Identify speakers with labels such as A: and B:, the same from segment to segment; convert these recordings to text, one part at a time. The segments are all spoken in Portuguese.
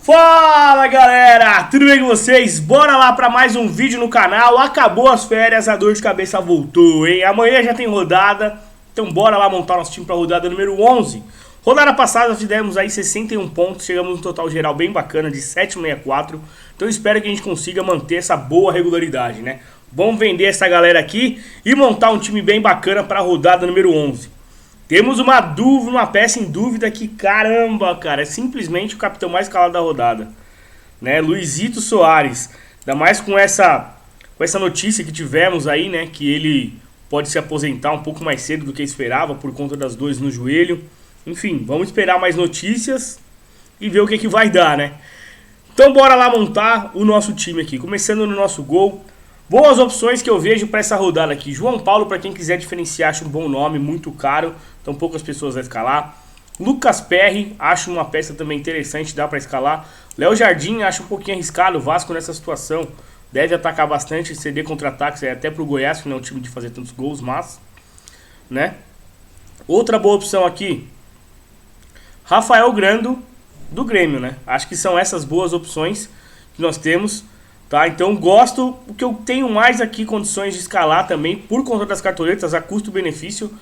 A: Fala galera, tudo bem com vocês? Bora lá para mais um vídeo no canal. Acabou as férias, a dor de cabeça voltou, hein? Amanhã já tem rodada, então bora lá montar nosso time para a rodada número 11. Rodada passada fizemos aí 61 pontos, chegamos no total geral bem bacana de 764. Então espero que a gente consiga manter essa boa regularidade, né? Vamos vender essa galera aqui e montar um time bem bacana para a rodada número 11. Temos uma dúvida, uma peça em dúvida que, caramba, cara, é simplesmente o capitão mais calado da rodada, né? Luizito Soares, ainda mais com essa notícia que tivemos aí, né? Que ele pode se aposentar um pouco mais cedo do que esperava por conta das dores no joelho. Enfim, vamos esperar mais notícias e ver o que vai dar, né? Então bora lá montar o nosso time aqui, começando no nosso gol. Boas opções que eu vejo para essa rodada aqui. João Paulo, para quem quiser diferenciar, acho um bom nome, muito caro. Então poucas pessoas vão escalar. Lucas Perry, acho uma peça também interessante, dá para escalar. Léo Jardim, acho um pouquinho arriscado. O Vasco nessa situação deve atacar bastante, ceder contra-ataques, até para o Goiás, que não é um time de fazer tantos gols, mas... né? Outra boa opção aqui, Rafael Grando, do Grêmio, né? Acho que são essas boas opções que nós temos. Tá, então gosto, o que eu tenho mais aqui condições de escalar também, por conta das cartoletas, a custo-benefício,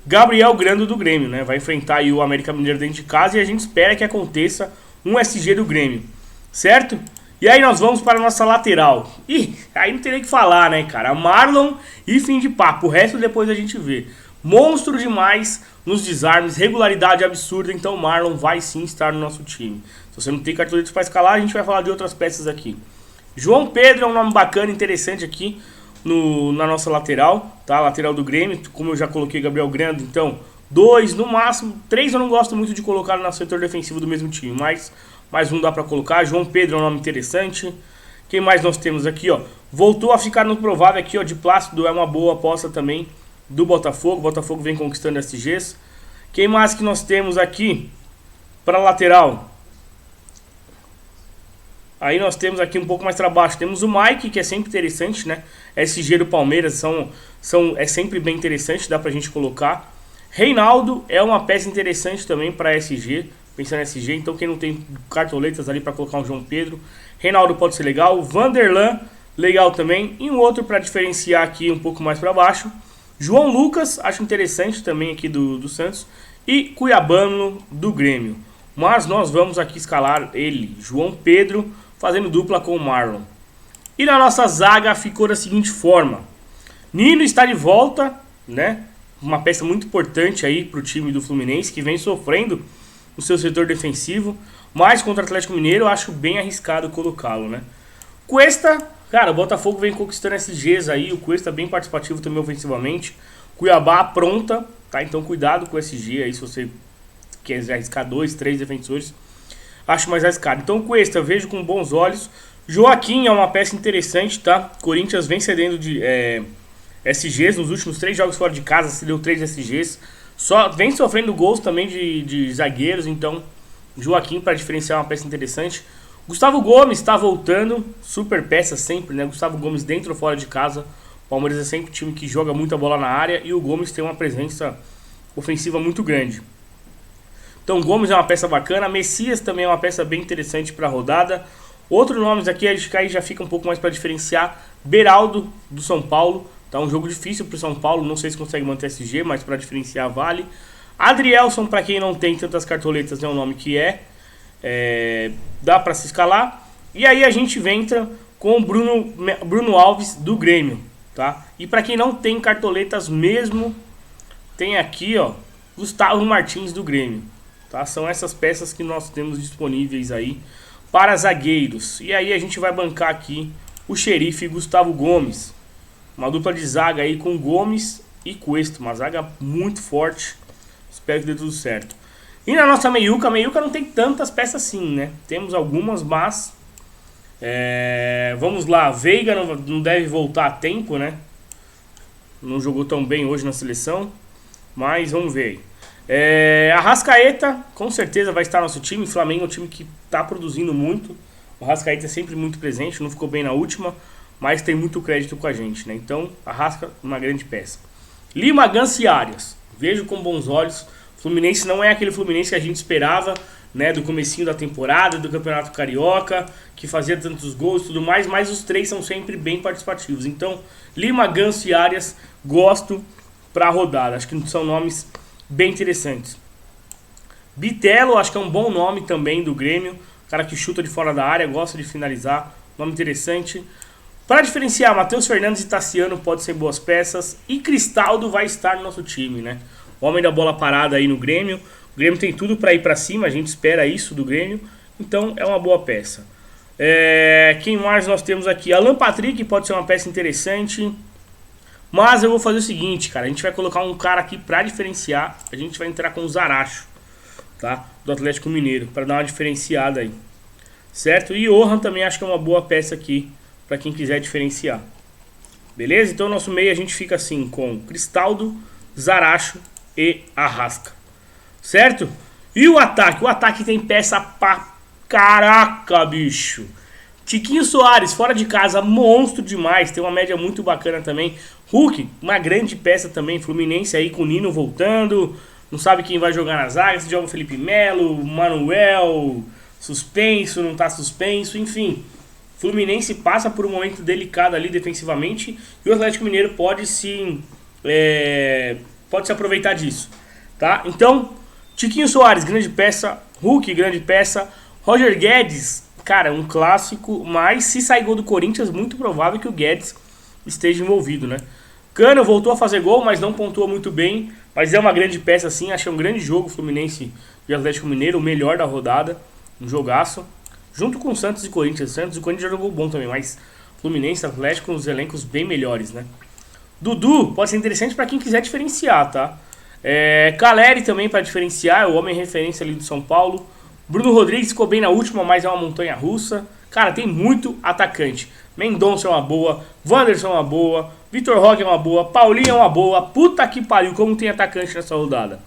A: Gabriel Grando do Grêmio, né? Vai enfrentar aí o América Mineiro dentro de casa e a gente espera que aconteça um SG do Grêmio, certo? E aí nós vamos para a nossa lateral. Ih, aí não tem nem que falar, né, cara? Marlon e fim de papo, o resto depois a gente vê. Monstro demais nos desarmes, regularidade absurda, então Marlon vai sim estar no nosso time. Se você não tem cartoletas para escalar, a gente vai falar de outras peças aqui. João Pedro é um nome bacana, interessante aqui na nossa lateral, tá? Lateral do Grêmio, como eu já coloquei Gabriel Grando, então 2, no máximo 3 eu não gosto muito de colocar no setor defensivo do mesmo time, mas mais um dá pra colocar. João Pedro é um nome interessante. Quem mais nós temos aqui, ó? Voltou a ficar no provável aqui, ó, de Plácido, é uma boa aposta também do Botafogo. O Botafogo vem conquistando SGs. Quem mais que nós temos aqui para lateral? Aí nós temos aqui um pouco mais para baixo, temos o Mike, que é sempre interessante, né? SG do Palmeiras é sempre bem interessante, dá pra gente colocar. Reinaldo é uma peça interessante também para SG, pensando em SG, então quem não tem cartoletas ali para colocar um João Pedro, Reinaldo pode ser legal. Vanderlan, legal também. E um outro para diferenciar aqui um pouco mais para baixo, João Lucas, acho interessante também aqui do Santos. E Cuiabano do Grêmio. Mas nós vamos aqui escalar ele, João Pedro, fazendo dupla com o Marlon. E na nossa zaga ficou da seguinte forma. Nino está de volta, né? Uma peça muito importante aí para o time do Fluminense, que vem sofrendo no seu setor defensivo. Mas contra o Atlético Mineiro eu acho bem arriscado colocá-lo, né? Cuesta, cara, o Botafogo vem conquistando SGs aí. O Cuesta bem participativo também ofensivamente. Cuiabá pronta, tá? Então cuidado com o SG aí se você quiser arriscar 2, 3 defensores. Acho mais arriscado. Então Cuesta eu vejo com bons olhos. Joaquim é uma peça interessante, tá? Corinthians vem cedendo de SGs nos últimos 3 jogos fora de casa, cedeu 3 SGs. Só vem sofrendo gols também de zagueiros, então Joaquim para diferenciar é uma peça interessante. Gustavo Gomes está voltando, super peça sempre, né? Gustavo Gomes dentro ou fora de casa. O Palmeiras é sempre um time que joga muita bola na área e o Gomes tem uma presença ofensiva muito grande. Então Gomes é uma peça bacana, Messias também é uma peça bem interessante para a rodada. Outros nomes aqui, acho que aí já fica um pouco mais para diferenciar. Beraldo, do São Paulo, tá um jogo difícil para o São Paulo, não sei se consegue manter SG, mas para diferenciar vale. Adrielson, para quem não tem tantas cartoletas, é um nome que dá para se escalar. E aí a gente entra com o Bruno Alves, do Grêmio, tá? E para quem não tem cartoletas mesmo, tem aqui, ó, Gustavo Martins, do Grêmio. Tá? São essas peças que nós temos disponíveis aí para zagueiros. E aí a gente vai bancar aqui o Xerife Gustavo Gomes. Uma dupla de zaga aí com Gomes e Cuesta. Uma zaga muito forte. Espero que dê tudo certo. E na nossa meiuca, a meiuca não tem tantas peças assim, né? Temos algumas, mas... vamos lá. Veiga não deve voltar a tempo, né? Não jogou tão bem hoje na seleção. Mas vamos ver aí. Arrascaeta com certeza vai estar no nosso time. O Flamengo é um time que está produzindo muito. O Arrascaeta é sempre muito presente. Não ficou bem na última, mas tem muito crédito com a gente, né? Então, Arrasca, uma grande peça. Lima, Gans e Arias, vejo com bons olhos. O Fluminense não é aquele Fluminense que a gente esperava né, do comecinho da temporada, do Campeonato Carioca, que fazia tantos gols e tudo mais, mas os três são sempre bem participativos. Então, Lima, Ganso e Arias, gosto para a rodada. Acho que são nomes bem interessantes. Bitelo, acho que é um bom nome também do Grêmio. Cara que chuta de fora da área, gosta de finalizar. Nome interessante. Para diferenciar, Matheus Fernandes e Tassiano podem ser boas peças. E Cristaldo vai estar no nosso time, né? Homem da bola parada aí no Grêmio. O Grêmio tem tudo para ir para cima, a gente espera isso do Grêmio. Então é uma boa peça. Quem mais nós temos aqui? Alan Patrick pode ser uma peça interessante. Mas eu vou fazer o seguinte, cara. A gente vai colocar um cara aqui para diferenciar. A gente vai entrar com o Zaracho, tá? Do Atlético Mineiro, para dar uma diferenciada aí. Certo? E Johan também acho que é uma boa peça aqui, para quem quiser diferenciar. Beleza? Então nosso meio a gente fica assim com Cristaldo, Zaracho e Arrasca. Certo? E o ataque? O ataque tem peça pra caraca, bicho. Tiquinho Soares, fora de casa, monstro demais. Tem uma média muito bacana também. Hulk, uma grande peça também. Fluminense aí com o Nino voltando. Não sabe quem vai jogar na zaga. Se joga o Felipe Melo, Manuel, suspenso, não tá suspenso, enfim. Fluminense passa por um momento delicado ali defensivamente. E o Atlético Mineiro pode se aproveitar disso, tá? Então, Tiquinho Soares, grande peça. Hulk, grande peça. Roger Guedes, cara, um clássico. Mas se sair gol do Corinthians, muito provável que o Guedes esteja envolvido, né? Cano voltou a fazer gol, mas não pontua muito bem. Mas é uma grande peça, sim. Achei um grande jogo Fluminense e Atlético Mineiro, o melhor da rodada. Um jogaço. Junto com Santos e Corinthians. Santos e Corinthians já jogou bom também, mas Fluminense e Atlético, uns elencos bem melhores, né? Dudu pode ser interessante para quem quiser diferenciar, tá? Caleri também para diferenciar, é o homem referência ali do São Paulo. Bruno Rodrigues ficou bem na última, mas é uma montanha russa. Cara, tem muito atacante. Mendonça é uma boa, Wanderson é uma boa, Vitor Roque é uma boa, Paulinho é uma boa. Puta que pariu, como tem atacante nessa rodada.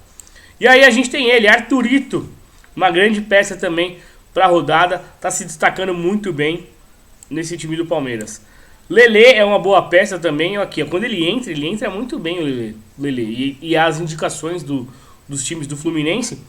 A: E aí a gente tem ele, Arthurito, uma grande peça também para a rodada. Tá se destacando muito bem nesse time do Palmeiras. Lelê é uma boa peça também. Aqui, ó, quando ele entra muito bem o Lelê. E as indicações dos times do Fluminense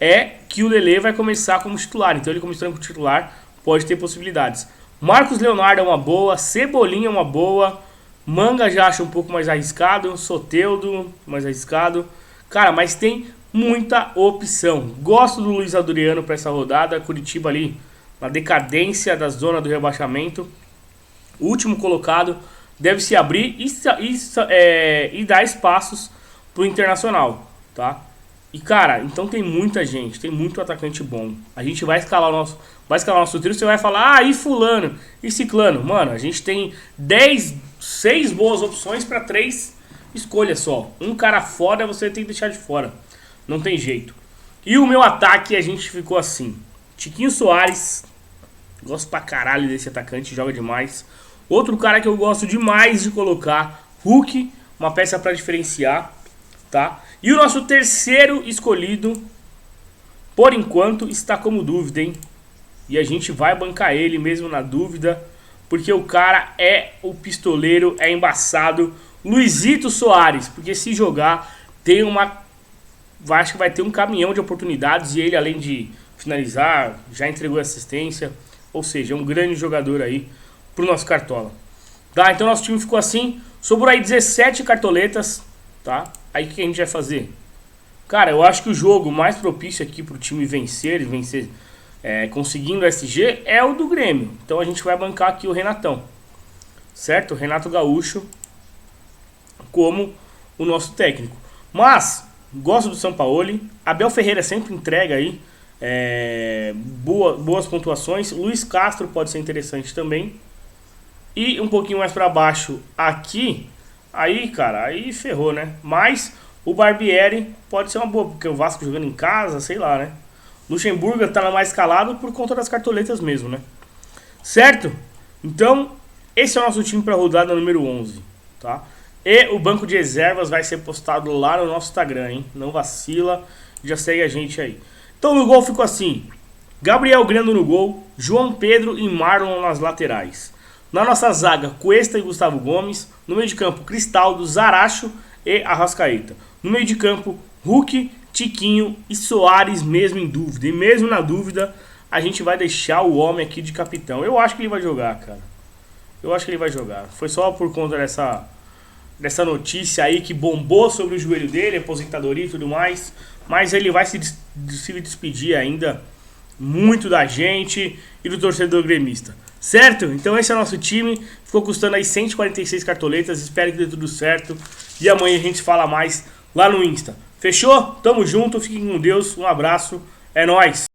A: é que o Lelê vai começar como titular. Então ele começando como titular pode ter possibilidades. Marcos Leonardo é uma boa, Cebolinha é uma boa, Manga já acha um pouco mais arriscado, Soteldo mais arriscado. Cara, mas tem muita opção. Gosto do Luiz Adriano para essa rodada. Curitiba ali na decadência da zona do rebaixamento. O último colocado deve se abrir e dar espaços pro Internacional, tá? E cara, então tem muita gente, tem muito atacante bom. A gente vai escalar o nosso trio, você vai falar, e fulano, e ciclano. Mano, a gente tem 6 boas opções para 3 escolhas só. Um cara foda você tem que deixar de fora. Não tem jeito. E o meu ataque a gente ficou assim. Tiquinho Soares, gosto pra caralho desse atacante, joga demais. Outro cara que eu gosto demais de colocar, Hulk, uma peça para diferenciar, tá? E o nosso terceiro escolhido, por enquanto, está como dúvida, hein? E a gente vai bancar ele mesmo na dúvida, porque o cara é o pistoleiro, é embaçado. Luizito Soares, porque se jogar, acho que vai ter um caminhão de oportunidades e ele, além de finalizar, já entregou assistência. Ou seja, é um grande jogador aí pro nosso Cartola. Tá, então nosso time ficou assim. Sobrou aí 17 cartoletas, tá? Aí o que a gente vai fazer? Cara, eu acho que o jogo mais propício aqui pro time vencer conseguindo o SG é o do Grêmio. Então a gente vai bancar aqui o Renatão, certo? O Renato Gaúcho como o nosso técnico. Mas gosto do Sampaoli. Abel Ferreira sempre entrega aí boas pontuações. Luiz Castro pode ser interessante também. E um pouquinho mais para baixo aqui, aí, cara, aí ferrou, né? Mas o Barbieri pode ser uma boa, porque o Vasco jogando em casa, sei lá, né? Luxemburgo tá mais escalado por conta das cartoletas mesmo, né? Certo? Então, esse é o nosso time para a rodada número 11, tá? E o banco de reservas vai ser postado lá no nosso Instagram, hein? Não vacila, já segue a gente aí. Então no gol ficou assim: Gabriel Grando no gol, João Pedro e Marlon nas laterais. Na nossa zaga, Cuesta e Gustavo Gomes. No meio de campo, Cristaldo, Zaracho e Arrascaeta. No meio de campo, Hulk, Tiquinho e Soares mesmo em dúvida. E mesmo na dúvida, a gente vai deixar o homem aqui de capitão. Eu acho que ele vai jogar, cara. Eu acho que ele vai jogar. Foi só por conta dessa notícia aí que bombou sobre o joelho dele, aposentadoria e tudo mais. Mas ele vai se despedir ainda muito da gente e do torcedor gremista. Certo? Então esse é o nosso time. Ficou custando aí 146 cartoletas. Espero que dê tudo certo. E amanhã a gente fala mais lá no Insta. Fechou? Tamo junto. Fiquem com Deus. Um abraço. É nóis.